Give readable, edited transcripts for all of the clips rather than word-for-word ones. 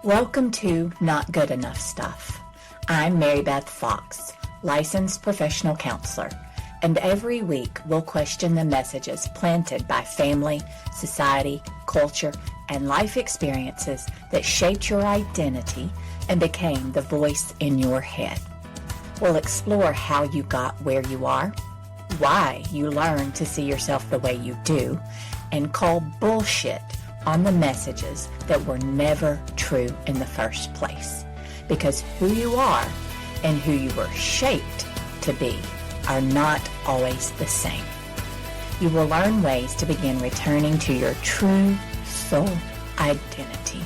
Welcome to Not Good Enough Stuff. I'm Mary Beth Fox, licensed professional counselor, and every week we'll question the messages planted by family, society, culture, and life experiences that shaped your identity and became the voice in your head. We'll explore how you got where you are, why you learned to see yourself the way you do, and call bullshit on the messages that were never true in the first place. Because who you are and who you were shaped to be are not always the same. You will learn ways to begin returning to your true soul identity.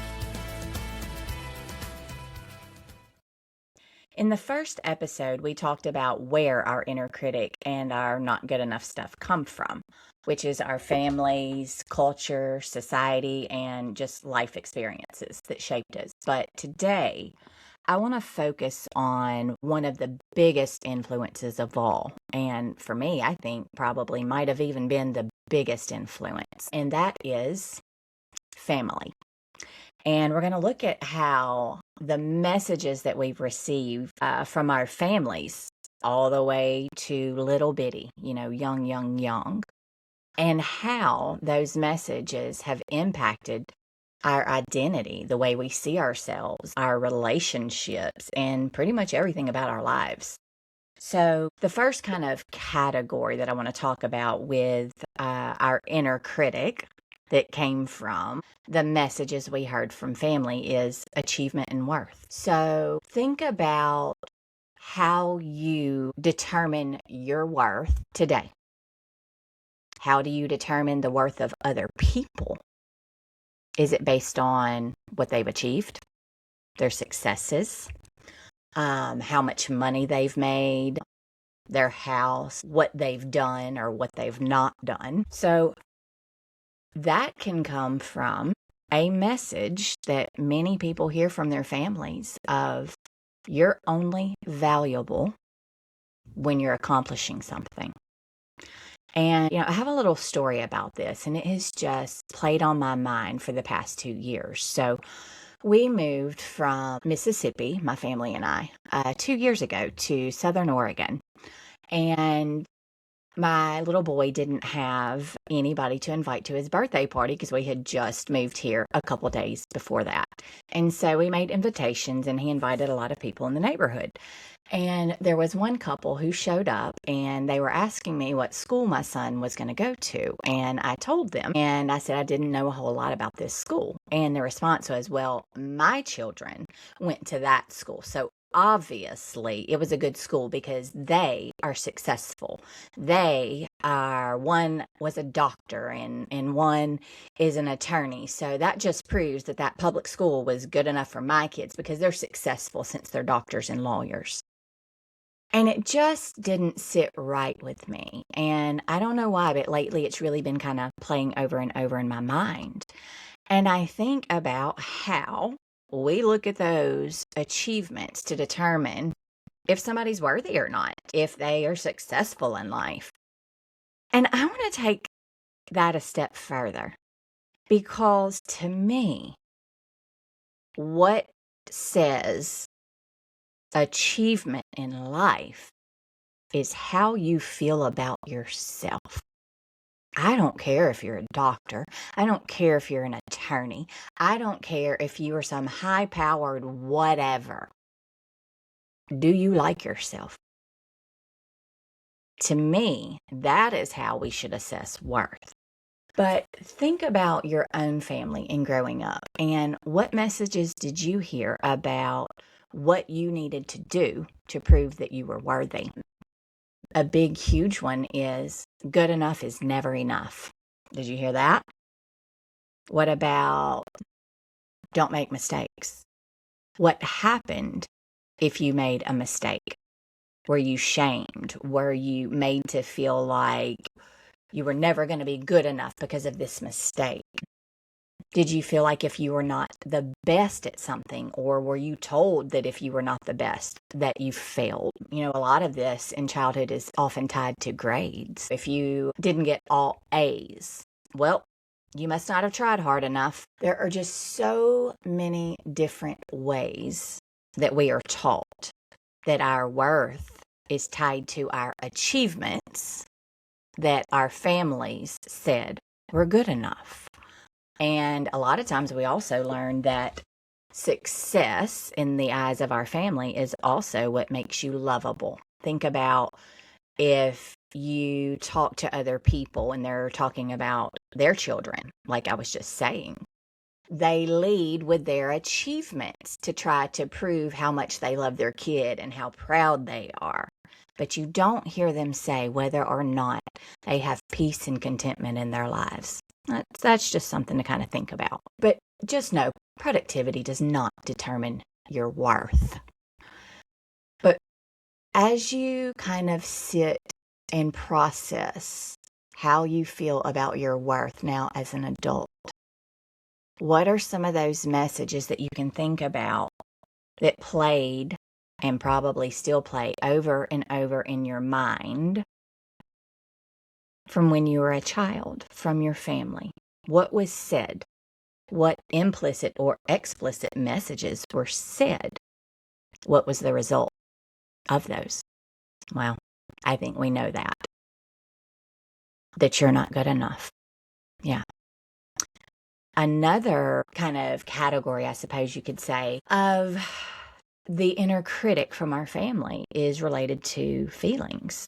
In the first episode, we talked about where our inner critic and our not good enough stuff come from, which is our families, culture, society, and just life experiences that shaped us. But today, I want to focus on one of the biggest influences of all. And for me, I think probably might have even been the biggest influence, and that is family. And we're going to look at how the messages that we've received from our families all the way to little bitty, young, and how those messages have impacted our identity, the way we see ourselves, our relationships, and pretty much everything about our lives. So the first kind of category that I want to talk about with our inner critic that came from the messages we heard from family is achievement and worth. So think about how you determine your worth today. How do you determine the worth of other people? Is it based on what they've achieved, their successes, how much money they've made, their house, what they've done or what they've not done? So that can come from a message that many people hear from their families of you're only valuable when you're accomplishing something. And, I have a little story about this, and it has just played on my mind for the past 2 years. So we moved from Mississippi, my family and I, 2 years ago to Southern Oregon. And my little boy didn't have anybody to invite to his birthday party because we had just moved here a couple days before that. And so we made invitations, and he invited a lot of people in the neighborhood. And there was one couple who showed up, and they were asking me what school my son was going to go to. And I told them, and I said I didn't know a whole lot about this school. And the response was, well, my children went to that school. So obviously, it was a good school because they are successful. One was a doctor and one is an attorney. So that just proves that public school was good enough for my kids because they're successful since they're doctors and lawyers. And it just didn't sit right with me. And I don't know why, but lately it's really been kind of playing over and over in my mind. And I think about how we look at those achievements to determine if somebody's worthy or not, if they are successful in life. And I want to take that a step further because to me, what says achievement in life is how you feel about yourself. I don't care if you're a doctor. I don't care if you're an attorney. I don't care if you are some high-powered whatever. Do you like yourself? To me, that is how we should assess worth. But think about your own family in growing up, and what messages did you hear about what you needed to do to prove that you were worthy? A big, huge one is good enough is never enough. Did you hear that? What about don't make mistakes? What happened if you made a mistake? Were you shamed? Were you made to feel like you were never going to be good enough because of this mistake? Did you feel like if you were not the best at something, or were you told that if you were not the best, that you failed? A lot of this in childhood is often tied to grades. If you didn't get all A's, well, You must not have tried hard enough. There are just so many different ways that we are taught that our worth is tied to our achievements, that our families said we're good enough. And a lot of times we also learn that success in the eyes of our family is also what makes you lovable. Think about if you talk to other people and they're talking about their children, like I was just saying, they lead with their achievements to try to prove how much they love their kid and how proud they are. But you don't hear them say whether or not they have peace and contentment in their lives. That's just something to kind of think about. But just know, productivity does not determine your worth. But as you kind of sit and process how you feel about your worth now as an adult, what are some of those messages that you can think about that played and probably still play over and over in your mind from when you were a child, from your family? What was said? What implicit or explicit messages were said? What was the result of those? Well, I think we know that you're not good enough. Yeah. Another kind of category, I suppose you could say, of the inner critic from our family is related to feelings.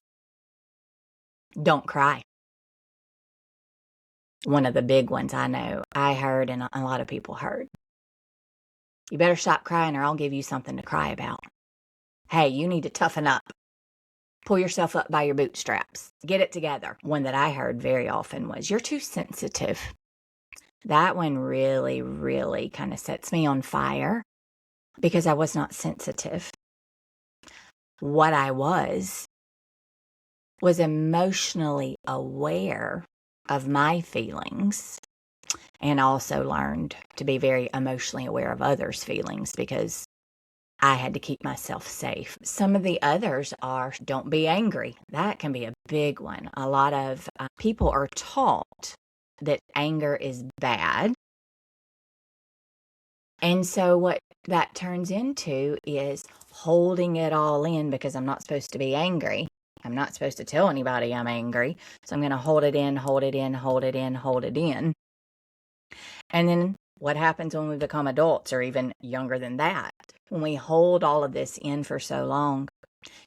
Don't cry. One of the big ones I know I heard and a lot of people heard. You better stop crying or I'll give you something to cry about. Hey, you need to toughen up. Pull yourself up by your bootstraps. Get it together. One that I heard very often was, you're too sensitive. That one really, really kind of sets me on fire because I was not sensitive. What I was emotionally aware of my feelings, and also learned to be very emotionally aware of others' feelings because I had to keep myself safe. Some of the others are, don't be angry. That can be a big one. A lot of people are taught that anger is bad. And so what that turns into is holding it all in because I'm not supposed to be angry. I'm not supposed to tell anybody I'm angry. So I'm going to hold it in, hold it in, hold it in, hold it in. And then what happens when we become adults or even younger than that? When we hold all of this in for so long,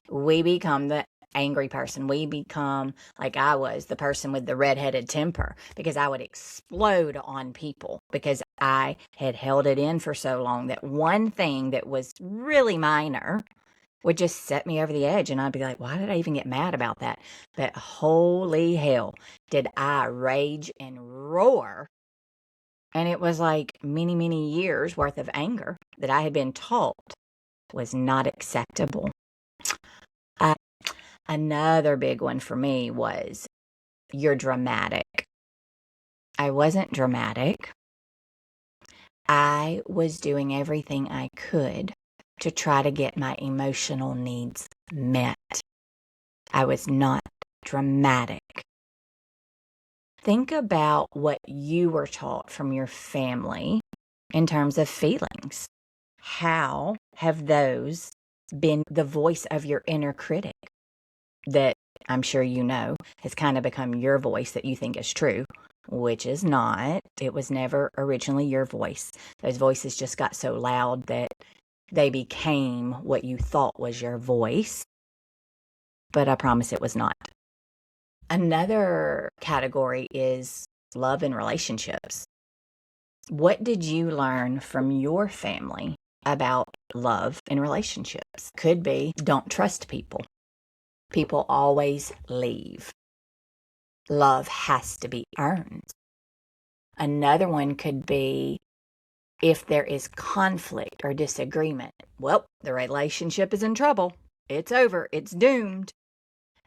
we become the angry person. We become, like I was, the person with the redheaded temper because I would explode on people because I had held it in for so long that one thing that was really minor would just set me over the edge. And I'd be like, why did I even get mad about that? But holy hell, did I rage and roar. And it was like many, many years worth of anger that I had been taught was not acceptable. Another big one for me was, you're dramatic. I wasn't dramatic. I was doing everything I could to try to get my emotional needs met. I was not dramatic. Think about what you were taught from your family in terms of feelings. How have those been the voice of your inner critic that I'm sure you know has kind of become your voice that you think is true, which is not. It was never originally your voice. Those voices just got so loud that they became what you thought was your voice, but I promise it was not. Another category is love and relationships. What did you learn from your family about love and relationships? Could be, don't trust people. People always leave. Love has to be earned. Another one could be, if there is conflict or disagreement, well, the relationship is in trouble. It's over. It's doomed.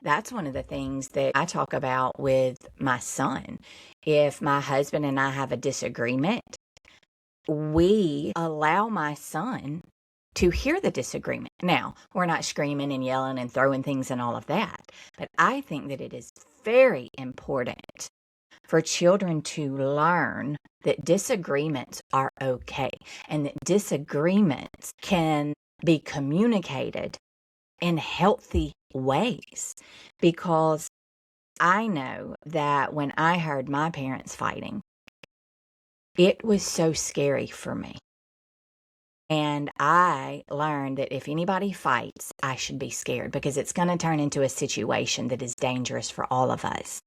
That's one of the things that I talk about with my son. If my husband and I have a disagreement, we allow my son to hear the disagreement. Now, we're not screaming and yelling and throwing things and all of that, but I think that it is very important for children to learn that disagreements are okay and that disagreements can be communicated in healthy ways. Because I know that when I heard my parents fighting, it was so scary for me. And I learned that if anybody fights, I should be scared because it's going to turn into a situation that is dangerous for all of us.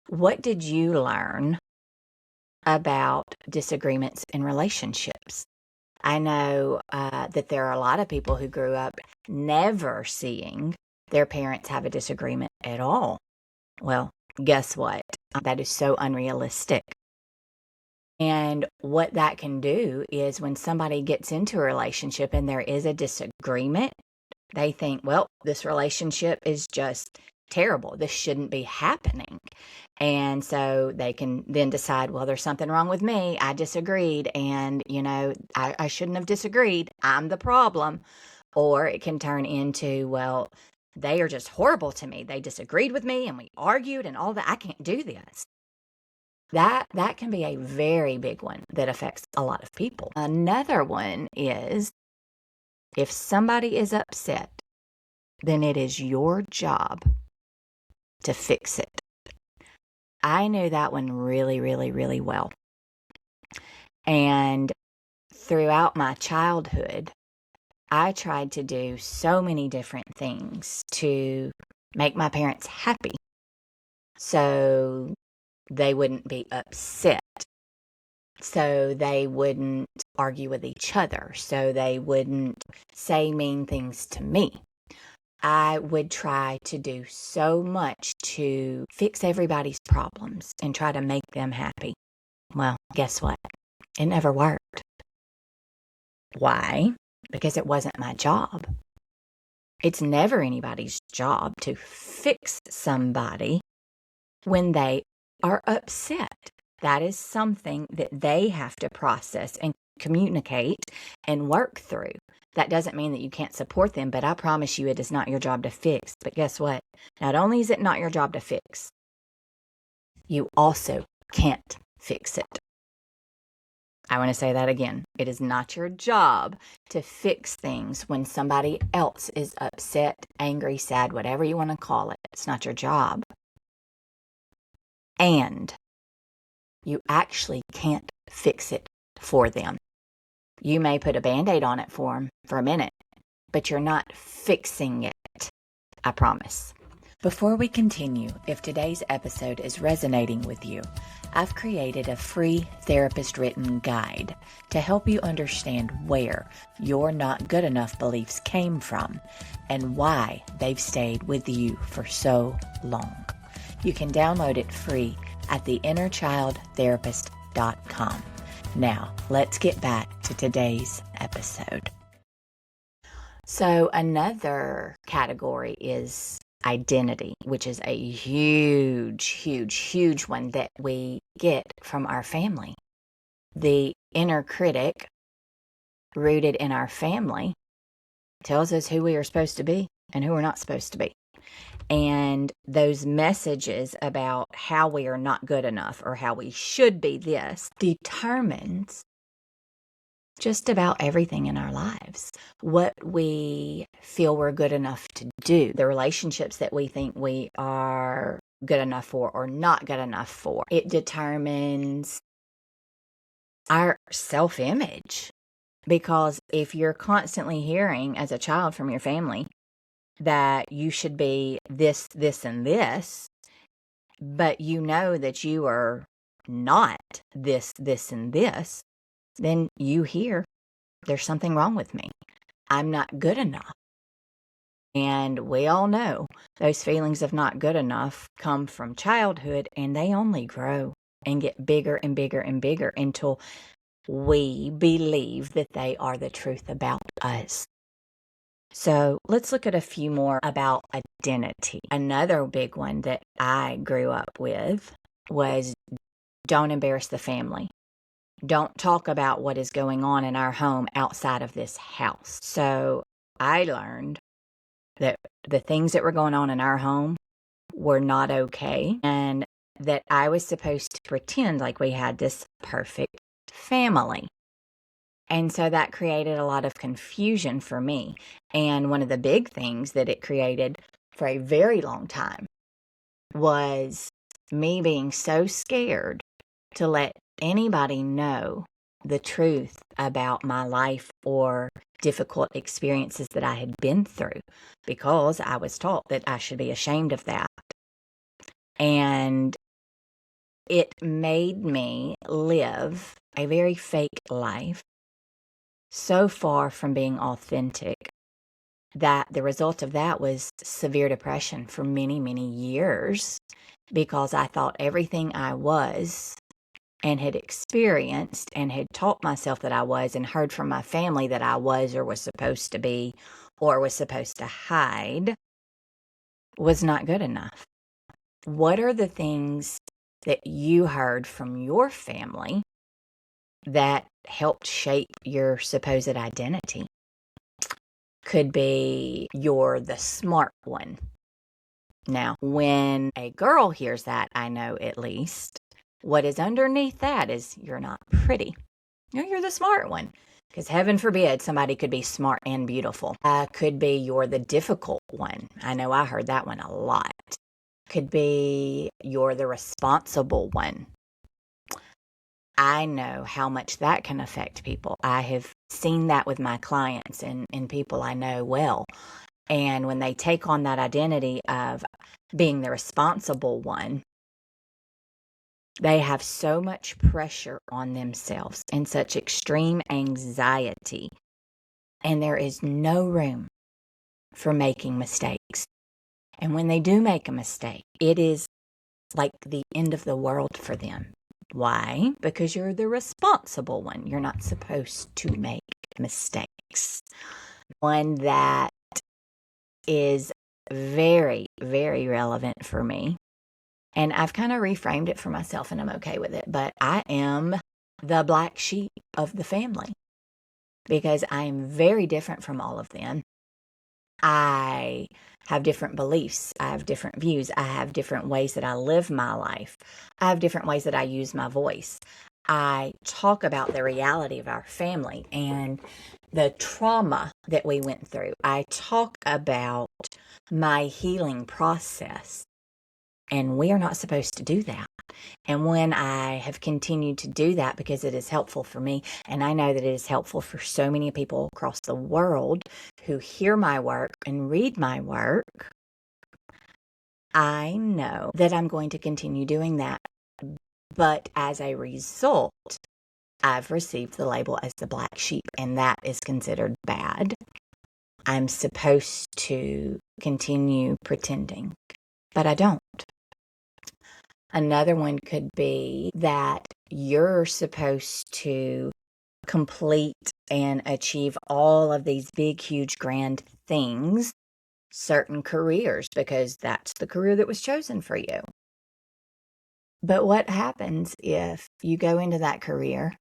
What did you learn about disagreements in relationships? I know that there are a lot of people who grew up never seeing their parents have a disagreement at all. Well, guess what? That is so unrealistic. And what that can do is when somebody gets into a relationship and there is a disagreement, they think, well, this relationship is just terrible. This shouldn't be happening. And so they can then decide, well, there's something wrong with me. I disagreed. And, I shouldn't have disagreed. I'm the problem. Or it can turn into, well, they are just horrible to me. They disagreed with me and we argued and all that. I can't do this. That can be a very big one that affects a lot of people. Another one is if somebody is upset, then it is your job to fix it. I knew that one really, really, really well. And throughout my childhood, I tried to do so many different things to make my parents happy so they wouldn't be upset, so they wouldn't argue with each other, so they wouldn't say mean things to me. I would try to do so much to fix everybody's problems and try to make them happy. Well, guess what? It never worked. Why? Because it wasn't my job. It's never anybody's job to fix somebody when they are upset. That is something that they have to process and communicate and work through. That doesn't mean that you can't support them, but I promise you it is not your job to fix. But guess what? Not only is it not your job to fix, you also can't fix it. I want to say that again. It is not your job to fix things when somebody else is upset, angry, sad, whatever you want to call it. It's not your job. And you actually can't fix it for them. You may put a Band-Aid on it for them for a minute, but you're not fixing it. I promise. Before we continue, if today's episode is resonating with you, I've created a free therapist-written guide to help you understand where your not good enough beliefs came from and why they've stayed with you for so long. You can download it free at theinnerchildtherapist.com. Now, let's get back to today's episode. So another category is identity, which is a huge, huge, huge one that we get from our family. The inner critic, rooted in our family, tells us who we are supposed to be and who we're not supposed to be. And those messages about how we are not good enough or how we should be this determines just about everything in our lives. What we feel we're good enough to do, the relationships that we think we are good enough for or not good enough for. It determines our self-image. Because if you're constantly hearing as a child from your family that you should be this, this, and this, but you know that you are not this, this, and this, then you hear, there's something wrong with me. I'm not good enough. And we all know those feelings of not good enough come from childhood, and they only grow and get bigger and bigger and bigger until we believe that they are the truth about us. So let's look at a few more about identity. Another big one that I grew up with was don't embarrass the family. Don't talk about what is going on in our home outside of this house. So I learned that the things that were going on in our home were not okay. And that I was supposed to pretend like we had this perfect family. And so that created a lot of confusion for me. And one of the big things that it created for a very long time was me being so scared to let anybody know the truth about my life or difficult experiences that I had been through, because I was taught that I should be ashamed of that. And it made me live a very fake life, so far from being authentic, that the result of that was severe depression for many, many years, because I thought everything I was and had experienced and had taught myself that I was and heard from my family that I was or was supposed to be or was supposed to hide was not good enough. What are the things that you heard from your family that helped shape your supposed identity? Could be you're the smart one. Now, when a girl hears that, I know at least, what is underneath that is you're not pretty. You're the smart one. Because heaven forbid somebody could be smart and beautiful. Could be you're the difficult one. I know I heard that one a lot. Could be you're the responsible one. I know how much that can affect people. I have seen that with my clients and people I know well. And when they take on that identity of being the responsible one, they have so much pressure on themselves and such extreme anxiety. And there is no room for making mistakes. And when they do make a mistake, it is like the end of the world for them. Why? Because you're the responsible one. You're not supposed to make mistakes. One that is very, very relevant for me. And I've kind of reframed it for myself and I'm okay with it. But I am the black sheep of the family because I am very different from all of them. I have different beliefs. I have different views. I have different ways that I live my life. I have different ways that I use my voice. I talk about the reality of our family and the trauma that we went through. I talk about my healing process. And we are not supposed to do that. And when I have continued to do that because it is helpful for me, and I know that it is helpful for so many people across the world who hear my work and read my work, I know that I'm going to continue doing that. But as a result, I've received the label as the black sheep, and that is considered bad. I'm supposed to continue pretending, but I don't. Another one could be that you're supposed to complete and achieve all of these big, huge, grand things, certain careers, because that's the career that was chosen for you. But what happens if you go into that career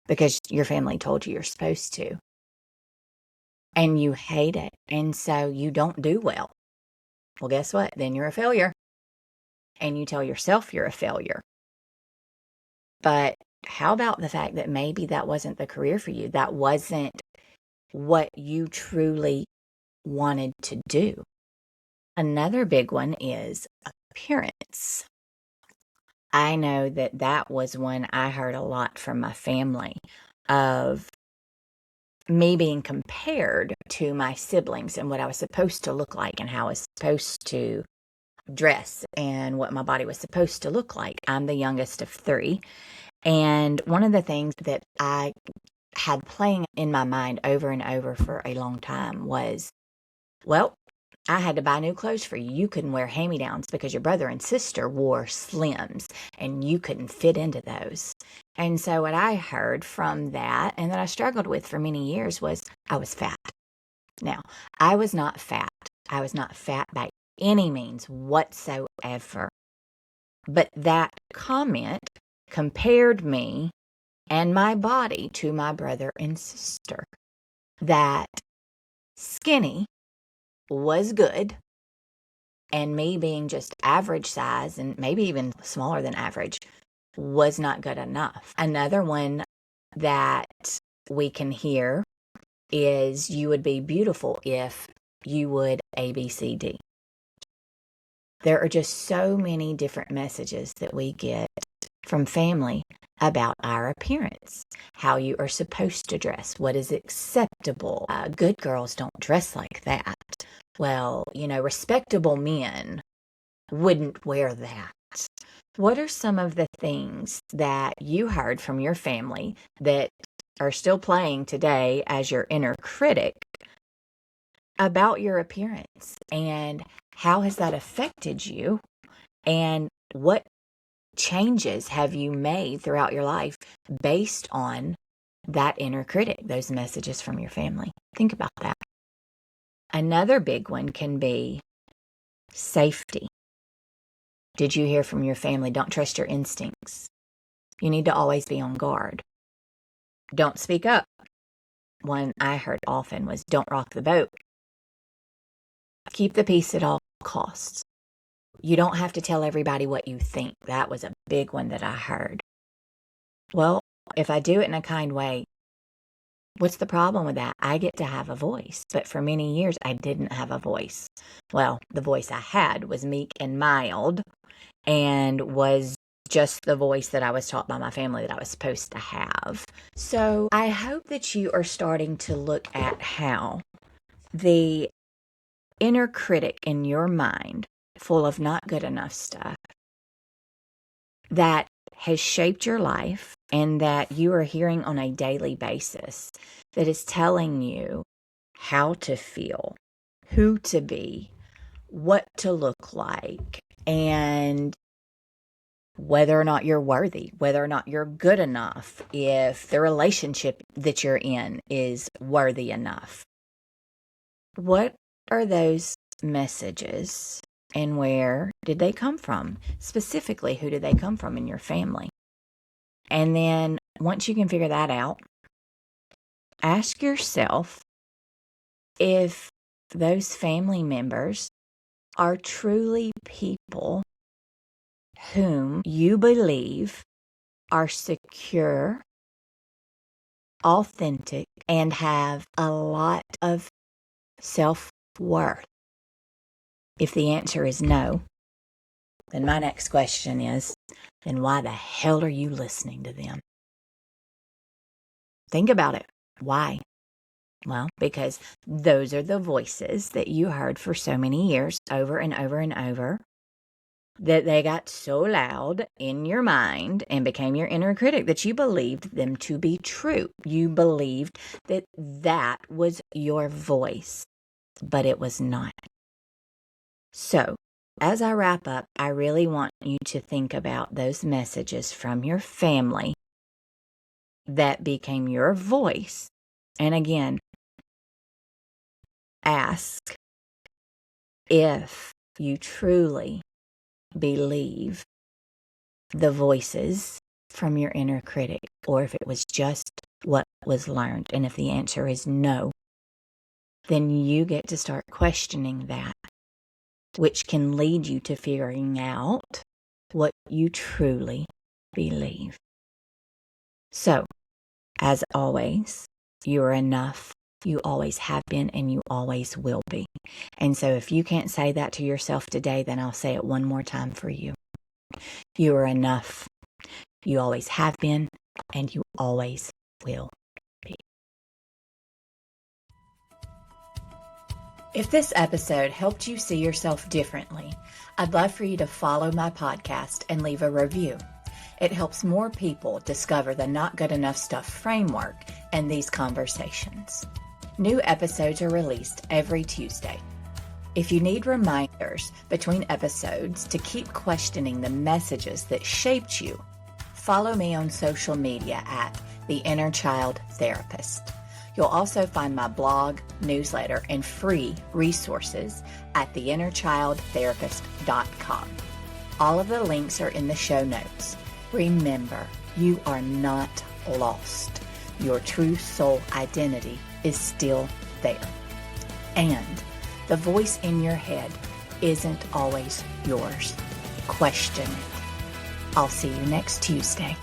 because your family told you you're supposed to, and you hate it, and so you don't do well? Well, guess what? Then you're a failure. And you tell yourself you're a failure. But how about the fact that maybe that wasn't the career for you? That wasn't what you truly wanted to do. Another big one is appearance. I know that that was one I heard a lot from my family, of me being compared to my siblings and what I was supposed to look like and how I was supposed to dress and what my body was supposed to look like. I'm the youngest of three. And one of the things that I had playing in my mind over and over for a long time was, well, I had to buy new clothes for you. You couldn't wear hand-me-downs because your brother and sister wore slims and you couldn't fit into those. And so what I heard from that, and that I struggled with for many years, was I was fat. Now, I was not fat. I was not fat by any means whatsoever. But that comment compared me and my body to my brother and sister. That skinny was good And me being just average size and maybe even smaller than average was not good enough. Another one that we can hear is you would be beautiful if you would A, B, C, D. There are just so many different messages that we get from family about our appearance, how you are supposed to dress, what is acceptable. Good girls don't dress like that. Well, respectable men wouldn't wear that. What are some of the things that you heard from your family that are still playing today as your inner critic about your appearance? And how has that affected you? And what changes have you made throughout your life based on that inner critic, those messages from your family? Think about that. Another big one can be safety. Did you hear from your family, don't trust your instincts? You need to always be on guard. Don't speak up. One I heard often was, don't rock the boat. Keep the peace at all costs. You don't have to tell everybody what you think. That was a big one that I heard. Well, if I do it in a kind way, what's the problem with that? I get to have a voice. But for many years, I didn't have a voice. Well, the voice I had was meek and mild and was just the voice that I was taught by my family that I was supposed to have. So I hope that you are starting to look at how the inner critic in your mind, full of not good enough stuff, that has shaped your life and that you are hearing on a daily basis, that is telling you how to feel, who to be, what to look like, and whether or not you're worthy, whether or not you're good enough, if the relationship that you're in is worthy enough. What are those messages and where did they come from? Specifically, who did they come from in your family? And then once you can figure that out, ask yourself if those family members are truly people whom you believe are secure, authentic, and have a lot of self-worth. If the answer is no, then my next question is, then why the hell are you listening to them? Think about it. Why? Well, because those are the voices that you heard for so many years, over and over and over, that they got so loud in your mind and became your inner critic that you believed them to be true. You believed that that was your voice, but it was not. So, as I wrap up, I really want you to think about those messages from your family that became your voice. And again, ask if you truly believe the voices from your inner critic, or if it was just what was learned. And if the answer is no, then you get to start questioning that, which can lead you to figuring out what you truly believe. So, as always, you are enough. You always have been and you always will be. And so if you can't say that to yourself today, then I'll say it one more time for you. You are enough. You always have been and you always will be. If this episode helped you see yourself differently, I'd love for you to follow my podcast and leave a review. It helps more people discover the Not Good Enough Stuff framework and these conversations. New episodes are released every Tuesday. If you need reminders between episodes to keep questioning the messages that shaped you, follow me on social media at The Inner Child Therapist. You'll also find my blog, newsletter, and free resources at theinnerchildtherapist.com. All of the links are in the show notes. Remember, you are not lost. Your true soul identity is still there. And the voice in your head isn't always yours. Question it. I'll see you next Tuesday.